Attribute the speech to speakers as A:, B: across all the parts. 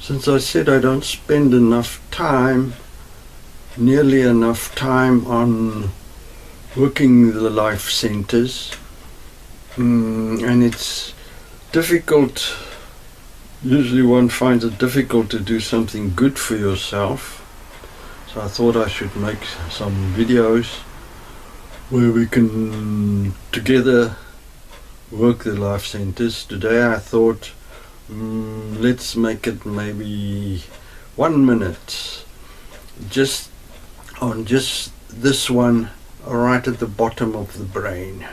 A: Since I said I don't spend nearly enough time on working the life centers, and it's difficult. Usually one finds it difficult to do something good for yourself. So I thought I should make some videos where we can together work the life centers. Today I thought, let's make it maybe 1 minute, just on this one right at the bottom of the brain.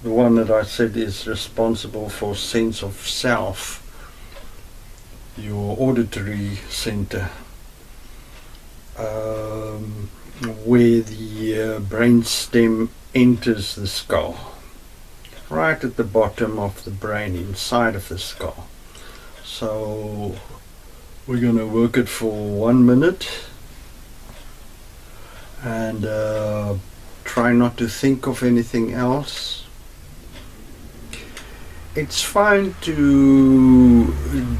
A: The one that I said is responsible for sense of self, your auditory center, where the brain stem enters the skull, right at the bottom of the brain, inside of the skull. So we're going to work it for 1 minute, and try not to think of anything else. It's fine to,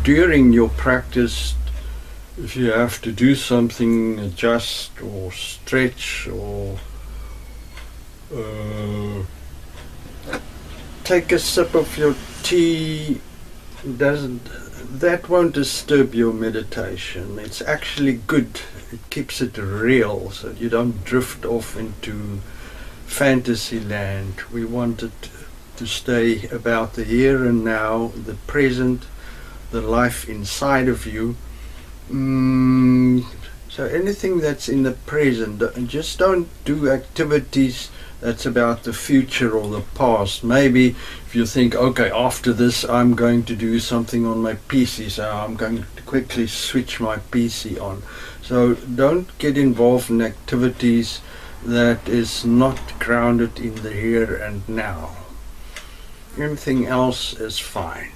A: during your practice, if you have to do something, adjust or stretch or take a sip of your tea, that won't disturb your meditation. It's actually good. It keeps it real, so you don't drift off into fantasy land. We want it to stay about the here and now, the present, the life inside of you. So anything that's in the present, just don't do activities that's about the future or the past. Maybe if you think, okay, after this I'm going to do something on my PC, so I'm going to quickly switch my PC on. So don't get involved in activities that is not grounded in the here and now. Everything else is fine.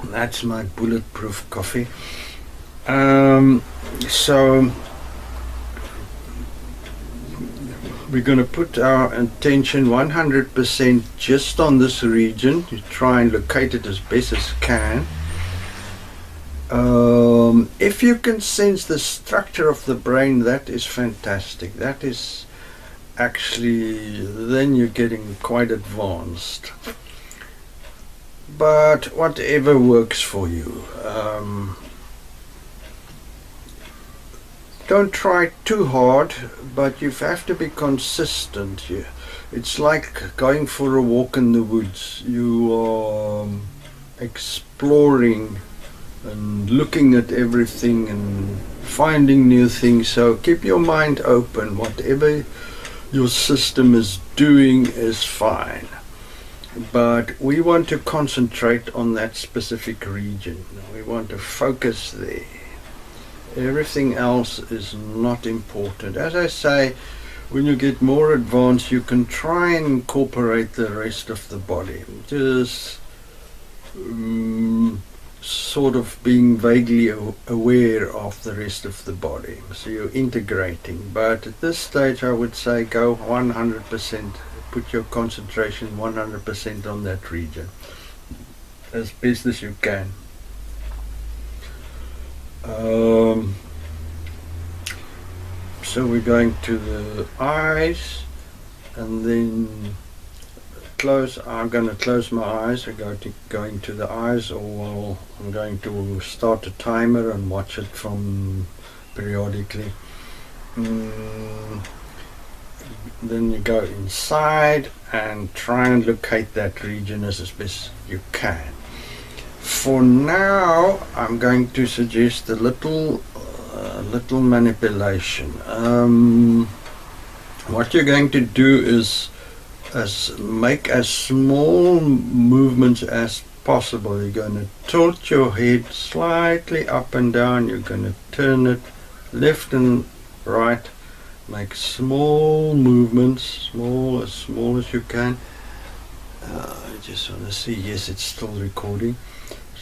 A: That's my bulletproof coffee. So we're going to put our attention 100% just on this region. You try and locate it as best as you can. If you can sense the structure of the brain, that is fantastic. That is actually, then you're getting quite advanced. But whatever works for you. Don't try too hard, but you have to be consistent here. It's like going for a walk in the woods. You are exploring and looking at everything and finding new things. So keep your mind open. Whatever your system is doing is fine. But we want to concentrate on that specific region. We want to focus there. Everything else is not important. As I say, when you get more advanced, you can try and incorporate the rest of the body. Just sort of being vaguely aware of the rest of the body. So you're integrating. But at this stage, I would say go 100%. Put your concentration 100% on that region, as best as you can. So we're going to the eyes, and then I'm going to close my eyes. We're going to the eyes, or I'm going to start a timer and watch it from periodically. Then you go inside and try and locate that region as best you can. For now, I'm going to suggest a little manipulation. What you're going to do is make as small movements as possible. You're going to tilt your head slightly up and down. You're going to turn it left and right. Make small movements, as small as you can. I just want to see, yes, it's still recording.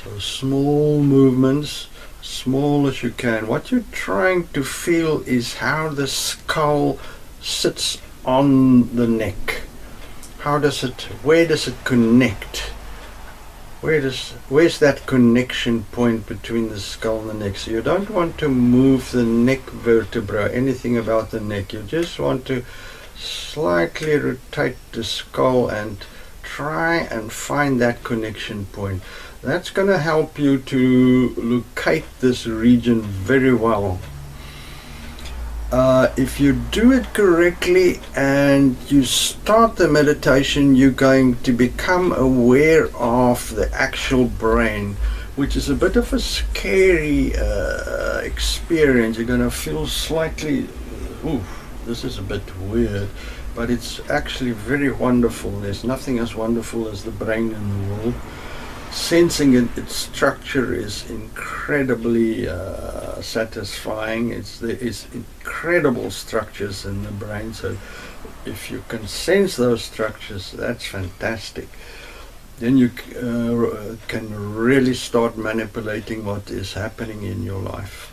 A: So small movements, small as you can. What you're trying to feel is how the skull sits on the neck. Where does it connect? Where's that connection point between the skull and the neck? So you don't want to move the neck vertebra, anything about the neck. You just want to slightly rotate the skull and try and find that connection point. That's going to help you to locate this region very well. If you do it correctly and you start the meditation, you're going to become aware of the actual brain, which is a bit of a scary experience. You're going to feel slightly, ooh, this is a bit weird, but it's actually very wonderful. There's nothing as wonderful as the brain in the world. Sensing its structure is incredibly satisfying. There is incredible structures in the brain, so if you can sense those structures, that's fantastic. Then you can really start manipulating what is happening in your life.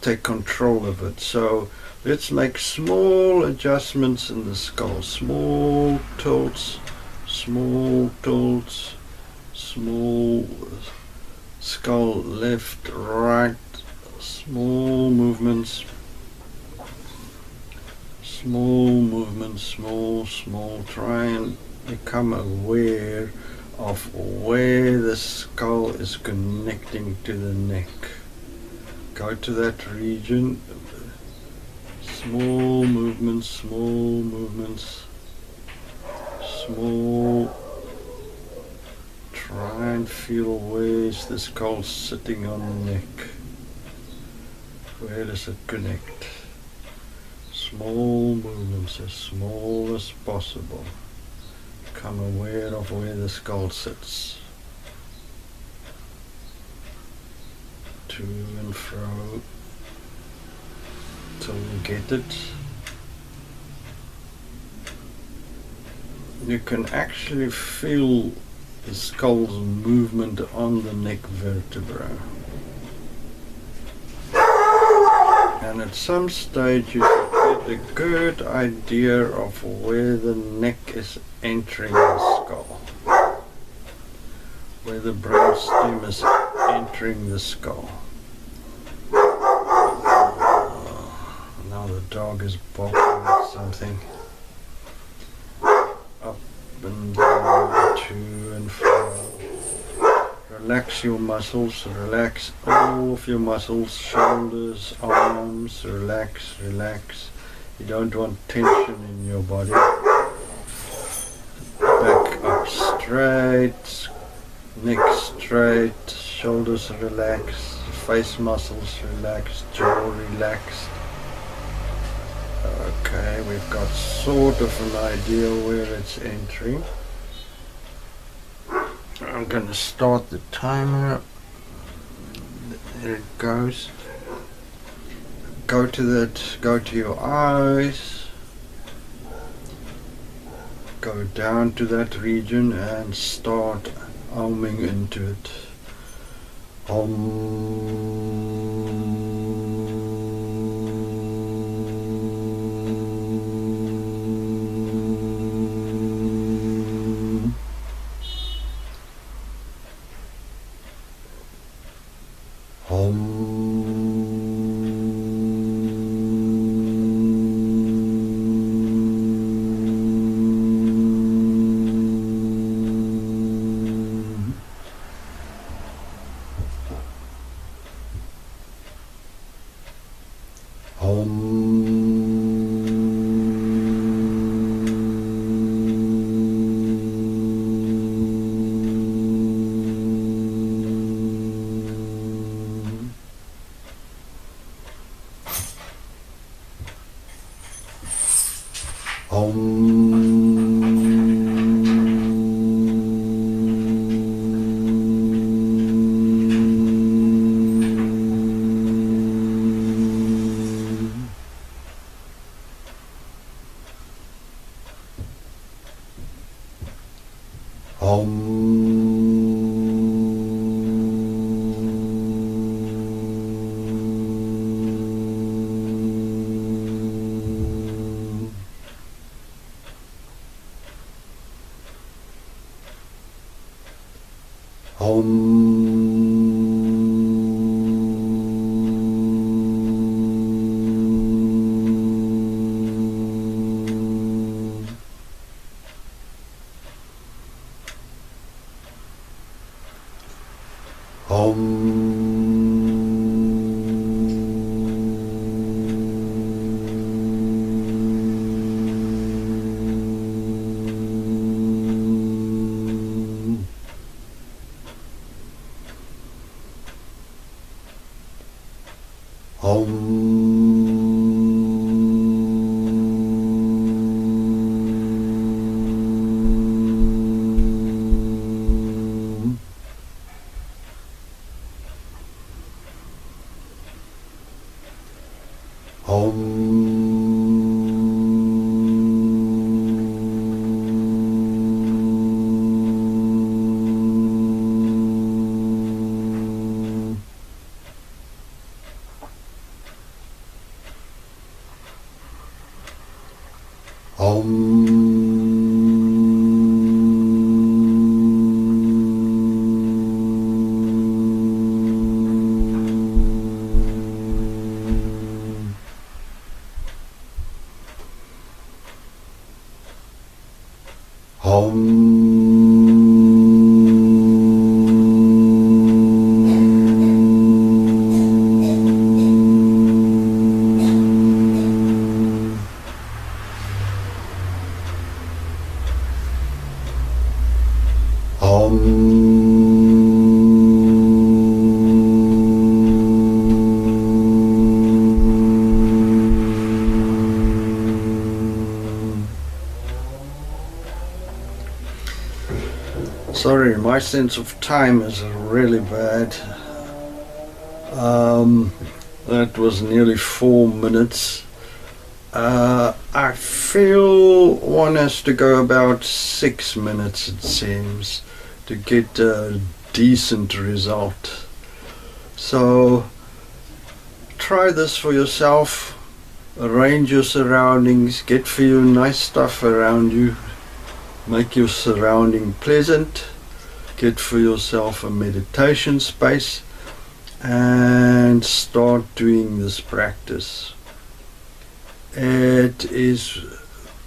A: Take control of it. So let's make small adjustments in the skull. Small tilts, small tilts. Small skull left, right, small movements, small. Try and become aware of where the skull is connecting to the neck. Go to that region. Small movements, small. Try and feel where's the skull sitting on the neck. Where does it connect? Small movements, as small as possible. Become aware of where the skull sits. To and fro till you get it. You can actually feel the skull's movement on the neck vertebra. And at some stage you should get a good idea of where the neck is entering the skull. Where the brainstem is entering the skull. Now the dog is barking at something. Up and down, to and fro. Relax your muscles, relax all of your muscles, shoulders, arms, relax. You don't want tension in your body. Back up straight, neck straight, shoulders relaxed, face muscles relaxed, jaw relaxed. Okay, we've got sort of an idea where it's entering. I'm going to start the timer. There it goes. Go to your eyes. Go down to that region and start humming into it. Sorry, my sense of time is really bad. That was nearly 4 minutes. I feel one has to go about 6 minutes, it seems, to get a decent result. So try this for yourself. Arrange your surroundings, get for you nice stuff around you, make your surrounding pleasant, get for yourself a meditation space, and start doing this practice. It is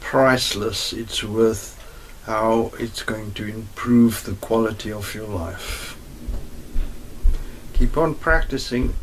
A: priceless. It's worth how it's going to improve the quality of your life. Keep on practicing.